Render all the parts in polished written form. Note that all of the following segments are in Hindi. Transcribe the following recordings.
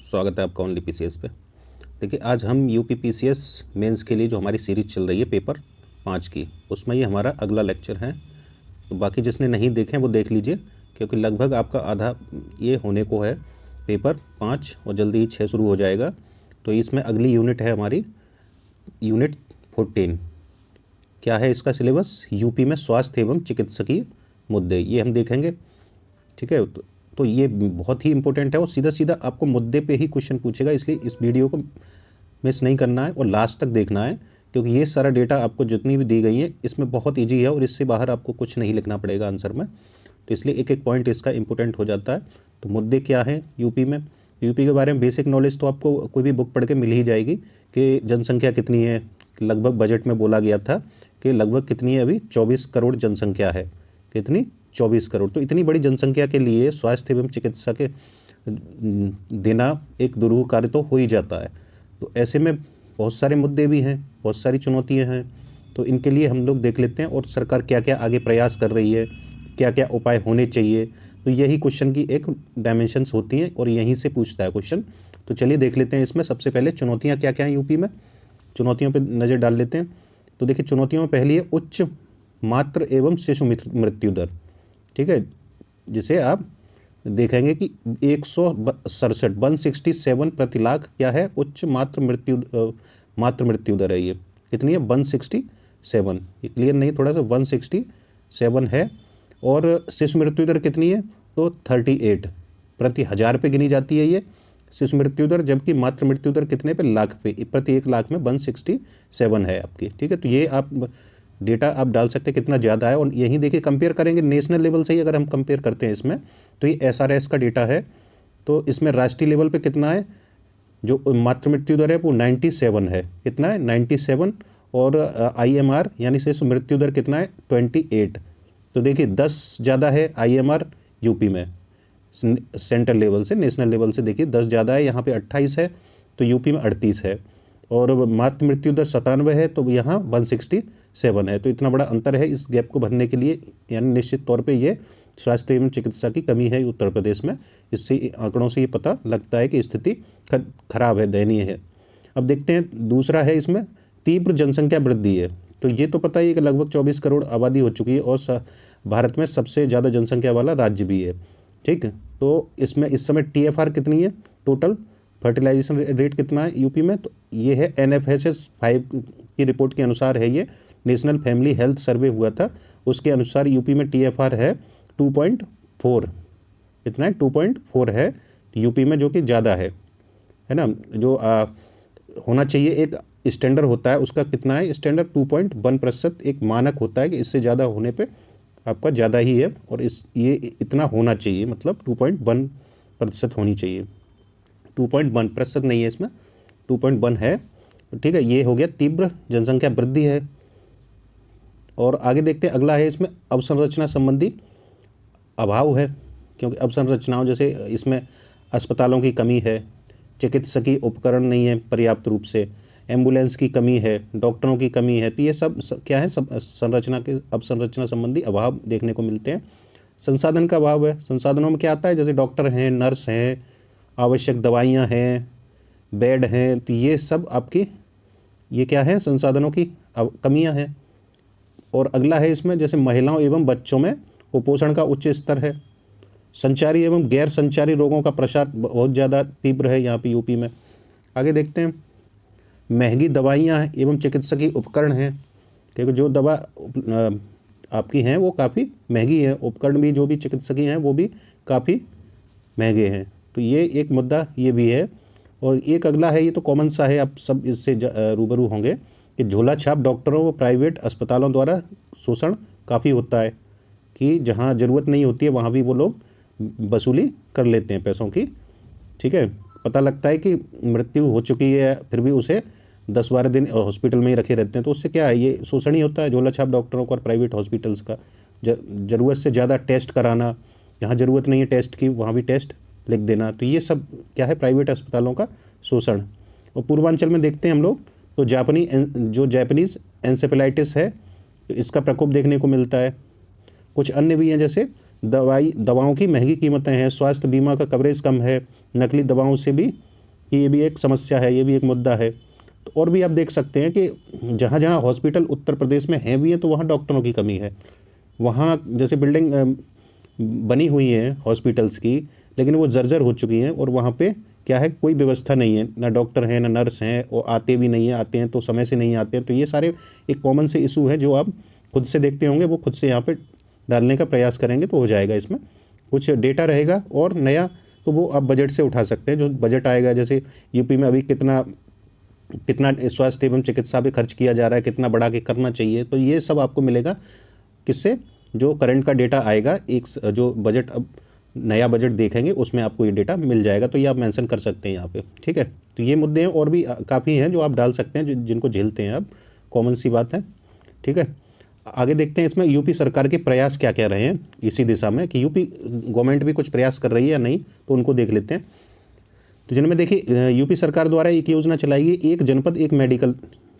स्वागत है आपका ओनली पीसीएस पे। देखिए आज हम यूपी पीसीएस मेंस के लिए जो हमारी सीरीज़ चल रही है पेपर 5 की, उसमें ये हमारा अगला लेक्चर है। तो बाकी जिसने नहीं देखे वो देख लीजिए, क्योंकि लगभग आपका आधा ये होने को है पेपर 5 और जल्दी ही 6 शुरू हो जाएगा। तो इसमें अगली यूनिट है हमारी यूनिट 14। क्या है इसका सिलेबस? यूपी में स्वास्थ्य एवं चिकित्सकीय मुद्दे, ये हम देखेंगे। ठीक है, तो ये बहुत ही इंपॉर्टेंट है और सीधा सीधा आपको मुद्दे पे ही क्वेश्चन पूछेगा, इसलिए इस वीडियो को मिस नहीं करना है और लास्ट तक देखना है, क्योंकि ये सारा डेटा आपको जितनी भी दी गई है इसमें बहुत ईजी है और इससे बाहर आपको कुछ नहीं लिखना पड़ेगा आंसर में। तो इसलिए एक एक पॉइंट इसका इंपॉर्टेंट हो जाता है। तो मुद्दे क्या हैं यूपी में? यूपी के बारे में बेसिक नॉलेज तो आपको कोई भी बुक पढ़ के मिल ही जाएगी कि जनसंख्या कितनी है। लगभग बजट में बोला गया था कि लगभग कितनी है, अभी 24 करोड़ जनसंख्या है। कितनी? 24 करोड़। तो इतनी बड़ी जनसंख्या के लिए स्वास्थ्य एवं चिकित्सा के देना एक दुरूह कार्य तो हो ही जाता है। तो ऐसे में बहुत सारे मुद्दे भी हैं, बहुत सारी चुनौतियां हैं। तो इनके लिए हम लोग देख लेते हैं और सरकार क्या क्या आगे प्रयास कर रही है, क्या क्या उपाय होने चाहिए। तो यही क्वेश्चन की एक डायमेंशंस होती हैं और यहीं से पूछता है क्वेश्चन। तो चलिए देख लेते हैं इसमें सबसे पहले चुनौतियाँ क्या क्या हैं यूपी में। चुनौतियों पर नज़र डाल लेते हैं। तो देखिए चुनौतियों में पहली है उच्च मातृ एवं शिशु मृत्यु दर। ठीक है, जिसे आप देखेंगे कि 167 प्रति लाख क्या है, उच्च मातृ मृत्यु दर है। ये कितनी है? 167। ये क्लियर नहीं थोड़ा सा, 167 है। और शिशु मृत्यु दर कितनी है? तो 38 प्रति हज़ार पे गिनी जाती है ये शिशु मृत्यु दर, जबकि मातृ मृत्यु दर कितने पे? लाख पे, प्रति 1 लाख में 167 है आपकी। ठीक है, तो ये आप डेटा आप डाल सकते हैं कितना ज़्यादा है। और यही देखिए कंपेयर करेंगे नेशनल लेवल से ही, अगर हम कंपेयर करते हैं इसमें, तो ये एसआरएस का डेटा है। तो इसमें राष्ट्रीय लेवल पे कितना है? जो मातृ मृत्यु दर है वो 97 है। कितना है? 97। और आईएमआर यानी शिशु मृत्यु दर कितना है? 28। तो देखिए 10 ज़्यादा है आईएमआर यूपी में सेंट्रल लेवल से, नेशनल लेवल से देखिए 10 ज़्यादा है। यहाँ पे 28 है तो यूपी में 38 है। और मातृ मृत्यु दर 97 है तो यहाँ 167 है। तो इतना बड़ा अंतर है। इस गैप को भरने के लिए यानी निश्चित तौर पे ये स्वास्थ्य एवं चिकित्सा की कमी है उत्तर प्रदेश में। इससे आंकड़ों से ये पता लगता है कि स्थिति खराब है, दयनीय है। अब देखते हैं दूसरा है इसमें तीव्र जनसंख्या वृद्धि है। तो ये तो पता ही है कि लगभग 24 करोड़ आबादी हो चुकी है और भारत में सबसे ज़्यादा जनसंख्या वाला राज्य भी है। ठीक है, तो इसमें इस समय TFR कितनी है? टोटल फर्टिलाइजेशन रेट कितना है यूपी में? तो ये है NFHS 5 की रिपोर्ट के अनुसार है, ये नेशनल फैमिली हेल्थ सर्वे हुआ था, उसके अनुसार यूपी में TFR है 2.4। कितना है? 2.4 है यूपी में, जो कि ज़्यादा है ना। जो होना चाहिए एक स्टैंडर्ड होता है उसका, कितना है स्टैंडर्ड? 2.1% एक मानक होता है कि इससे ज़्यादा होने पे आपका ज़्यादा ही है। और ये इतना होना चाहिए, मतलब 2.1% होनी चाहिए। 2.1% नहीं है इसमें, 2.1 है। ठीक है, ये हो गया तीव्र जनसंख्या वृद्धि है। और आगे देखते हैं अगला है इसमें अवसंरचना संबंधी अभाव है, क्योंकि अवसंरचनाओं जैसे इसमें अस्पतालों की कमी है, चिकित्सकीय उपकरण नहीं है पर्याप्त रूप से, एम्बुलेंस की कमी है, डॉक्टरों की कमी है। तो ये सब क्या है? सब अवसंरचना संबंधी अभाव देखने को मिलते हैं। संसाधन का अभाव है। संसाधनों में क्या आता है? जैसे डॉक्टर हैं, नर्स हैं, आवश्यक दवाइयाँ हैं, बेड हैं। तो ये सब आपकी ये क्या है? संसाधनों की कमियां हैं। और अगला है इसमें जैसे महिलाओं एवं बच्चों में कुपोषण का उच्च स्तर है। संचारी एवं गैर संचारी रोगों का प्रसार बहुत ज़्यादा तीव्र है यहाँ पे यूपी में। आगे देखते हैं महंगी दवाइयाँ एवं चिकित्सकीय उपकरण हैं, क्योंकि जो दवा आपकी हैं वो काफ़ी महंगी है, उपकरण भी जो भी चिकित्सकीय हैं वो भी काफ़ी महंगे हैं। तो ये एक मुद्दा ये भी है। और एक अगला है, ये तो कॉमन सा है, आप सब इससे रूबरू होंगे कि झोला छाप डॉक्टरों व प्राइवेट अस्पतालों द्वारा शोषण काफ़ी होता है, कि जहाँ ज़रूरत नहीं होती है वहाँ भी वो लोग वसूली कर लेते हैं पैसों की। ठीक है, पता लगता है कि मृत्यु हो चुकी है फिर भी उसे 10-12 दिन हॉस्पिटल में ही रखे रहते हैं। तो उससे क्या है? ये शोषण ही होता है झोला छाप डॉक्टरों को और प्राइवेट हॉस्पिटल्स का। ज़रूरत से ज़्यादा टेस्ट कराना, जहाँ ज़रूरत नहीं है टेस्ट की वहाँ भी टेस्ट लिख देना। तो ये सब क्या है? प्राइवेट अस्पतालों का शोषण। और पूर्वांचल में देखते हैं हम लोग तो जैपनीज़ एन्सेफेलाइटिस है, तो इसका प्रकोप देखने को मिलता है। कुछ अन्य भी हैं, जैसे दवाओं की महंगी कीमतें हैं, स्वास्थ्य बीमा का कवरेज कम है, नकली दवाओं से भी कि ये भी एक समस्या है, ये भी एक मुद्दा है। तो और भी आप देख सकते हैं कि जहाँ जहाँ हॉस्पिटल उत्तर प्रदेश में हैं भी हैं तो वहाँ डॉक्टरों की कमी है। वहाँ जैसे बिल्डिंग बनी हुई है हॉस्पिटल्स की, लेकिन वो जर्जर हो चुकी हैं और वहाँ पे क्या है, कोई व्यवस्था नहीं है, ना डॉक्टर हैं ना नर्स हैं, और आते भी नहीं हैं, आते हैं तो समय से नहीं आते हैं। तो ये सारे एक कॉमन से इशू है जो आप खुद से देखते होंगे, वो खुद से यहाँ पे डालने का प्रयास करेंगे तो हो जाएगा। इसमें कुछ डेटा रहेगा और नया, तो वो आप बजट से उठा सकते हैं। जो बजट आएगा, जैसे यूपी में अभी कितना कितना स्वास्थ्य एवं चिकित्सा पे खर्च किया जा रहा है, कितना बढ़ा के करना चाहिए, तो ये सब आपको मिलेगा किससे, जो करंट का डेटा आएगा, एक जो बजट अब नया बजट देखेंगे उसमें आपको ये डेटा मिल जाएगा। तो ये आप मेंशन कर सकते हैं यहाँ पे, ठीक है। तो ये मुद्दे हैं और भी काफ़ी हैं जो आप डाल सकते हैं, जिनको झेलते हैं आप, कॉमन सी बात है, ठीक है। आगे देखते हैं इसमें यूपी सरकार के प्रयास क्या क्या रहे हैं इसी दिशा में, कि यूपी गवर्नमेंट भी कुछ प्रयास कर रही है या नहीं, तो उनको देख लेते हैं। तो जिनमें देखिए यूपी सरकार द्वारा एक योजना चलाई गई, एक जनपद एक मेडिकल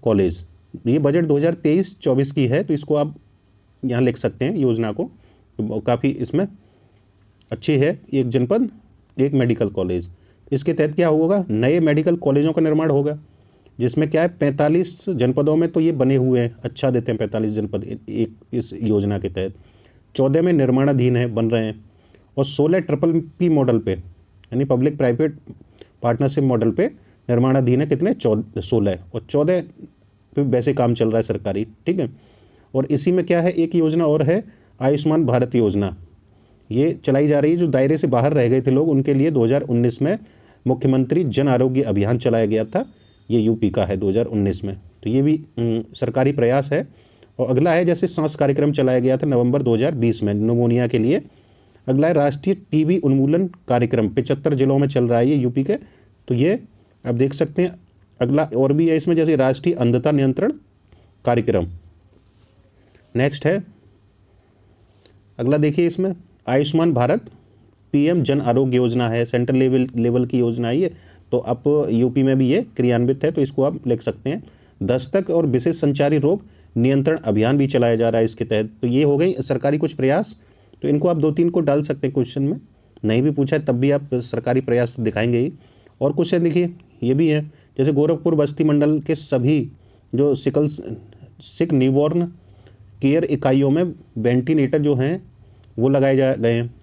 कॉलेज। ये बजट 2023-24 की है, तो इसको आप यहाँ लिख सकते हैं योजना को, तो काफ़ी इसमें अच्छी है। एक जनपद एक मेडिकल कॉलेज, इसके तहत क्या होगा, नए मेडिकल कॉलेजों का निर्माण होगा, जिसमें क्या है 45 जनपदों में तो ये बने हुए हैं, अच्छा देते हैं 45 जनपद एक इस योजना के तहत। 14 में निर्माणाधीन है, बन रहे हैं, और 16 PPP मॉडल पे, यानी पब्लिक प्राइवेट पार्टनरशिप मॉडल पे निर्माणाधीन है, कितने 16, और 14 पे वैसे काम चल रहा है सरकारी, ठीक है। और इसी में क्या है, एक योजना और है आयुष्मान भारत योजना, ये चलाई जा रही है। जो दायरे से बाहर रह गए थे लोग, उनके लिए 2019 में मुख्यमंत्री जन आरोग्य अभियान चलाया गया था, ये यूपी का है 2019 में। तो ये भी सरकारी प्रयास है। और अगला है जैसे सांस कार्यक्रम चलाया गया था नवंबर 2020 में निमोनिया के लिए। अगला है राष्ट्रीय टीबी उन्मूलन कार्यक्रम, 75 जिलों में चल रहा है ये यूपी के, तो ये आप देख सकते हैं। अगला और भी है इसमें, जैसे राष्ट्रीय अंधता नियंत्रण कार्यक्रम। नेक्स्ट है अगला, देखिए इसमें आयुष्मान भारत PM जन आरोग्य योजना है, सेंट्रल लेवल की योजना है ये, तो अब यूपी में भी ये क्रियान्वित है, तो इसको आप लिख सकते हैं। दस्तक और विशेष संचारी रोग नियंत्रण अभियान भी चलाया जा रहा है इसके तहत। तो ये हो गई सरकारी कुछ प्रयास, तो इनको आप 2-3 को डाल सकते हैं क्वेश्चन में, नहीं भी पूछा है तब भी आप सरकारी प्रयास तो दिखाएंगे ही। और क्वेश्चन देखिए ये भी है, जैसे गोरखपुर बस्ती मंडल के सभी जो सिक न्यूबॉर्न केयर इकाइयों में वेंटिलेटर जो हैं वो लगाए जा गए हैं।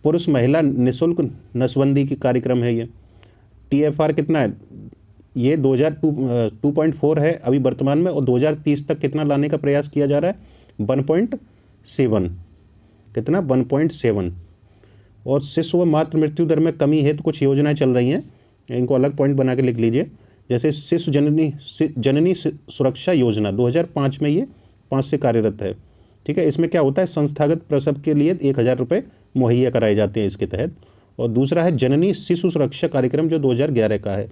पुरुष महिला निःशुल्क नसबंदी की कार्यक्रम है ये। TFR कितना है, ये 2.4 है अभी वर्तमान में, और 2030 तक कितना लाने का प्रयास किया जा रहा है, 1.7, कितना 1.7। और शिशु व मातृ मृत्यु दर में कमी है, तो कुछ योजनाएं चल रही हैं, इनको अलग पॉइंट बना के लिख लीजिए। जैसे शिशु जननी सुरक्षा योजना 2005 में, ये 5 से कार्यरत है, ठीक है। इसमें क्या होता है, संस्थागत प्रसव के लिए 1000 रुपये मुहैया कराए जाते हैं इसके तहत। और दूसरा है जननी शिशु सुरक्षा कार्यक्रम जो 2011 का है,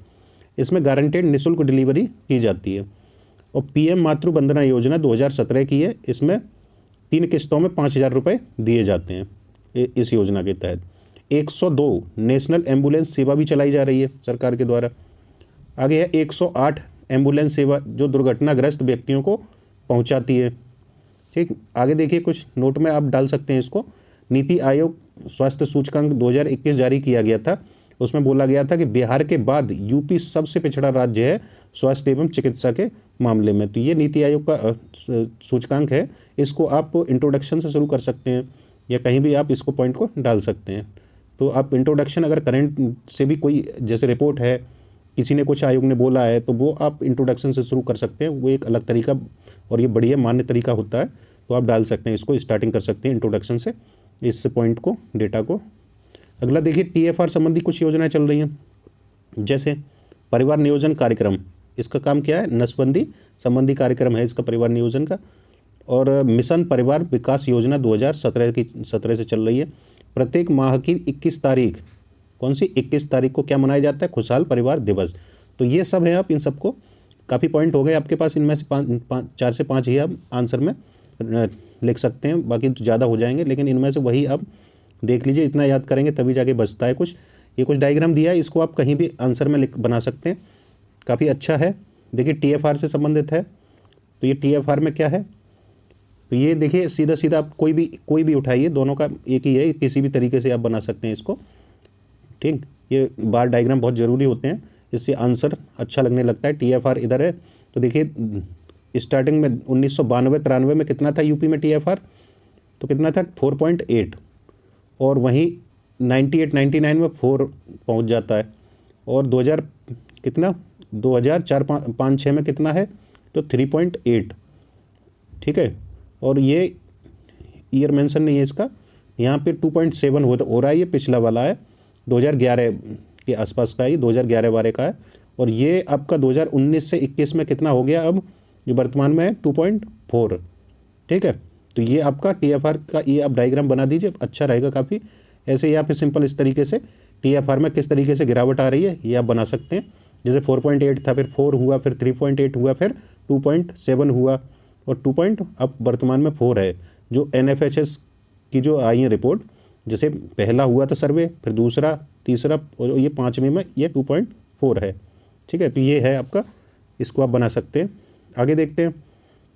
इसमें गारंटेड निःशुल्क डिलीवरी की जाती है। और PM मातृ वंदना योजना 2017 की है, इसमें 3 किस्तों में 5000 रुपये दिए जाते हैं इस योजना के तहत। 102 नेशनल एम्बुलेंस सेवा भी चलाई जा रही है सरकार के द्वारा। आगे है 108 एम्बुलेंस सेवा जो दुर्घटनाग्रस्त व्यक्तियों को पहुंचाती है, ठीक। आगे देखिए कुछ नोट में आप डाल सकते हैं इसको। नीति आयोग स्वास्थ्य सूचकांक 2021 जारी किया गया था, उसमें बोला गया था कि बिहार के बाद यूपी सबसे पिछड़ा राज्य है स्वास्थ्य एवं चिकित्सा के मामले में। तो ये नीति आयोग का सूचकांक है, इसको आप इंट्रोडक्शन से शुरू कर सकते हैं या कहीं भी आप इसको पॉइंट को डाल सकते हैं। तो आप इंट्रोडक्शन, अगर करंट से भी कोई जैसे रिपोर्ट है, किसी ने कुछ आयोग ने बोला है, तो वो आप इंट्रोडक्शन से शुरू कर सकते हैं, वो एक अलग तरीका और ये बढ़िया मान्य तरीका होता है, तो आप डाल सकते हैं इसको, स्टार्टिंग कर सकते हैं इंट्रोडक्शन से इस पॉइंट को, डेटा को। अगला देखिए TFR संबंधी कुछ योजनाएं चल रही हैं, जैसे परिवार नियोजन कार्यक्रम, इसका काम क्या है, नसबंदी संबंधी कार्यक्रम है इसका, परिवार नियोजन का। और मिशन परिवार विकास योजना 2017 से चल रही है। प्रत्येक माह की 21 तारीख, कौन सी 21 तारीख को क्या मनाया जाता है, खुशहाल परिवार दिवस। तो ये सब है, आप इन सबको, काफ़ी पॉइंट हो गए आपके पास, इनमें से 4 से 5 ही आप आंसर में लिख सकते हैं, बाकी तो ज़्यादा हो जाएंगे, लेकिन इनमें से वही आप देख लीजिए, इतना याद करेंगे तभी जाके बचता है कुछ। ये कुछ डायग्राम दिया है, इसको आप कहीं भी आंसर में बना सकते हैं, काफ़ी अच्छा है। देखिए TFR से संबंधित है, तो ये TFR में क्या है, तो ये देखिए सीधा सीधा आप कोई भी उठाइए, दोनों का एक ही है, किसी भी तरीके से आप बना सकते हैं इसको, ठीक। ये बार डायग्राम बहुत ज़रूरी होते हैं, इससे आंसर अच्छा लगने लगता है। TFR इधर है, तो देखिए स्टार्टिंग में 1992-93 में कितना था यूपी में TFR, तो कितना था 4.8, और वहीं 98-99 में 4 पहुंच जाता है, और 2000 कितना 2004-5-6 में कितना है, तो 3.8, ठीक है। और ये ईयर मेंशन नहीं है इसका, यहाँ पे 2.7 हो रहा है, ये पिछला वाला है 2011 के आसपास का, ये 2011-12 का है। और ये आपका 2019 से 21 में कितना हो गया, अब जो वर्तमान में है 2.4, ठीक है। तो ये आपका TFR का ये आप डायग्राम बना दीजिए, अच्छा रहेगा काफ़ी। ऐसे ही आप सिंपल इस तरीके से TFR में किस तरीके से गिरावट आ रही है ये आप बना सकते हैं। जैसे 4.8 था, फिर 4 हुआ, फिर 3.8 हुआ, फिर 2.7 हुआ, और अब वर्तमान में 4 है। जो NFHS की जो आई है रिपोर्ट, जैसे पहला हुआ था सर्वे, फिर दूसरा, तीसरा, और ये 5वें में ये 2.4 है, ठीक है। तो ये है आपका, इसको आप बना सकते हैं। आगे देखते हैं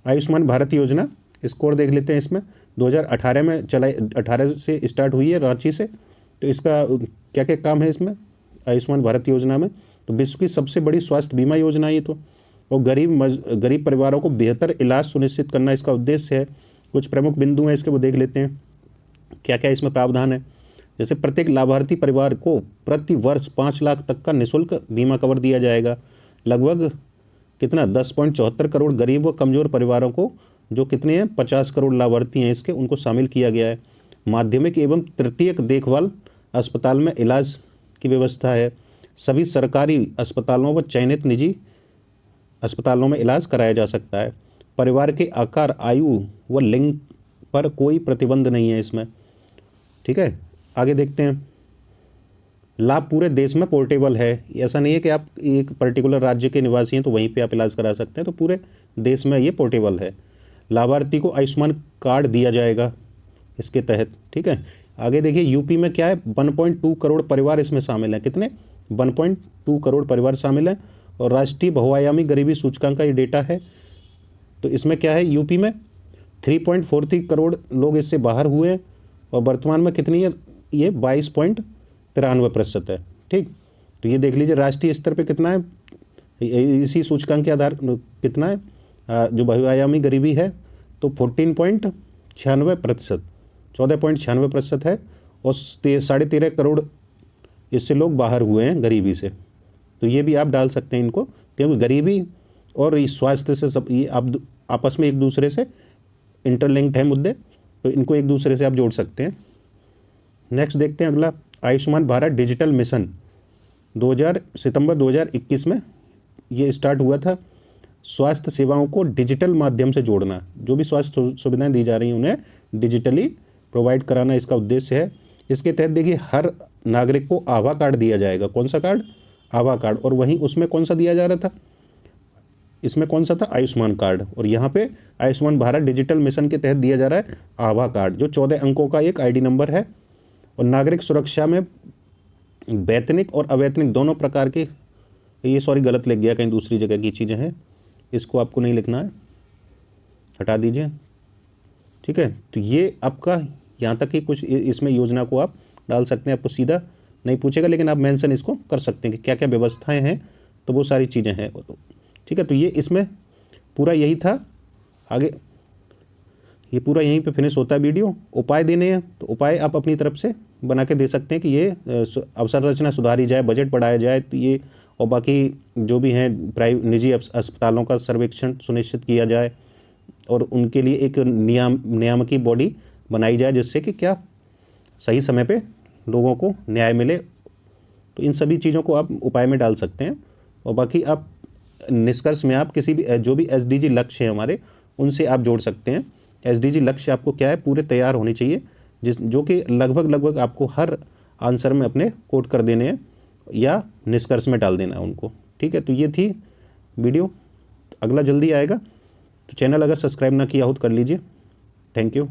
आयुष्मान भारत योजना, स्कोर देख लेते हैं। इसमें 2018 में चलाई, 18 से स्टार्ट हुई है रांची से। तो इसका क्या क्या काम है इसमें आयुष्मान भारत योजना में, तो विश्व की सबसे बड़ी स्वास्थ्य बीमा योजना ये तो, और गरीब परिवारों को बेहतर इलाज सुनिश्चित करना इसका उद्देश्य है। कुछ प्रमुख बिंदु हैं इसके, वो देख लेते हैं क्या क्या इसमें प्रावधान है। जैसे प्रत्येक लाभार्थी परिवार को प्रति वर्ष 5 लाख तक का निःशुल्क बीमा कवर दिया जाएगा। लगभग कितना 10.74 करोड़ गरीब व कमज़ोर परिवारों को, जो कितने हैं 50 करोड़ लाभार्थी हैं इसके, उनको शामिल किया गया है। माध्यमिक एवं तृतीयक देखभाल अस्पताल में इलाज की व्यवस्था है। सभी सरकारी अस्पतालों व चयनित निजी अस्पतालों में इलाज कराया जा सकता है। परिवार के आकार, आयु व लिंग पर कोई प्रतिबंध नहीं है इसमें, ठीक है। आगे देखते हैं, लाभ पूरे देश में पोर्टेबल है। ऐसा नहीं है कि आप एक पर्टिकुलर राज्य के निवासी हैं तो वहीं पे आप इलाज करा सकते हैं, तो पूरे देश में ये पोर्टेबल है। लाभार्थी को आयुष्मान कार्ड दिया जाएगा इसके तहत, ठीक है। आगे देखिए यूपी में क्या है, 1.2 करोड़ परिवार इसमें शामिल हैं। कितने 1.2 करोड़ परिवार शामिल हैं। और राष्ट्रीय बहुआयामी गरीबी सूचकांक का ये डेटा है। तो इसमें क्या है, यूपी में 3.43 करोड़ लोग इससे बाहर हुए हैं, और वर्तमान में कितनी है, ये 22.93% है, ठीक। तो ये देख लीजिए राष्ट्रीय स्तर पे कितना है, इसी सूचकांक के आधार कितना है, जो बहुआयामी गरीबी है तो 14.96%, 14.96% है। और 13.5 करोड़ इससे लोग बाहर हुए हैं गरीबी से। तो ये भी आप डाल सकते हैं इनको, क्योंकि गरीबी और स्वास्थ्य से सब ये आप आपस में एक दूसरे से इंटरलिंक्ड है मुद्दे, तो इनको एक दूसरे से आप जोड़ सकते हैं। नेक्स्ट देखते हैं अगला, आयुष्मान भारत डिजिटल मिशन, सितंबर 2021 में ये स्टार्ट हुआ था। स्वास्थ्य सेवाओं को डिजिटल माध्यम से जोड़ना, जो भी स्वास्थ्य सुविधाएं दी जा रही हैं उन्हें डिजिटली प्रोवाइड कराना इसका उद्देश्य है। इसके तहत देखिए हर नागरिक को आभा कार्ड दिया जाएगा। कौन सा कार्ड, आभा कार्ड। और वहीं उसमें कौन सा दिया जा रहा था, इसमें कौन सा था, आयुष्मान कार्ड। और यहाँ पे आयुष्मान भारत डिजिटल मिशन के तहत दिया जा रहा है आभा कार्ड, जो 14 अंकों का एक ID नंबर है। और नागरिक सुरक्षा में वैतनिक और अवैतनिक दोनों प्रकार के, ये सॉरी गलत लिख गया, कहीं दूसरी जगह की चीज़ें हैं, इसको आपको नहीं लिखना है, हटा दीजिए, ठीक है। तो ये आपका यहाँ तक कि कुछ इसमें योजना को आप डाल सकते हैं, आपको सीधा नहीं पूछेगा, लेकिन आप मेंशन इसको कर सकते हैं कि क्या क्या व्यवस्थाएं हैं, तो वो सारी चीज़ें हैं, ठीक है। तो ये इसमें पूरा यही था। आगे ये पूरा यहीं पे फिनिश होता है वीडियो। उपाय देने हैं, तो उपाय आप अपनी तरफ से बना के दे सकते हैं कि ये अवसंरचना सुधारी जाए, बजट बढ़ाया जाए, तो ये, और बाकी जो भी हैं निजी अस्पतालों का सर्वेक्षण सुनिश्चित किया जाए, और उनके लिए एक नियामकी बॉडी बनाई जाए, जिससे कि क्या सही समय पे लोगों को न्याय मिले। तो इन सभी चीज़ों को आप उपाय में डाल सकते हैं। और बाकी आप निष्कर्ष में आप किसी भी जो भी SDG लक्ष्य है हमारे, उनसे आप जोड़ सकते हैं। SDG लक्ष्य आपको क्या है, पूरे तैयार होने चाहिए, जो कि लगभग आपको हर आंसर में अपने कोट कर देने हैं या निष्कर्ष में डाल देना है उनको, ठीक है। तो ये थी वीडियो, अगला जल्दी आएगा। तो चैनल अगर सब्सक्राइब ना किया हो तो कर लीजिए। Thank you.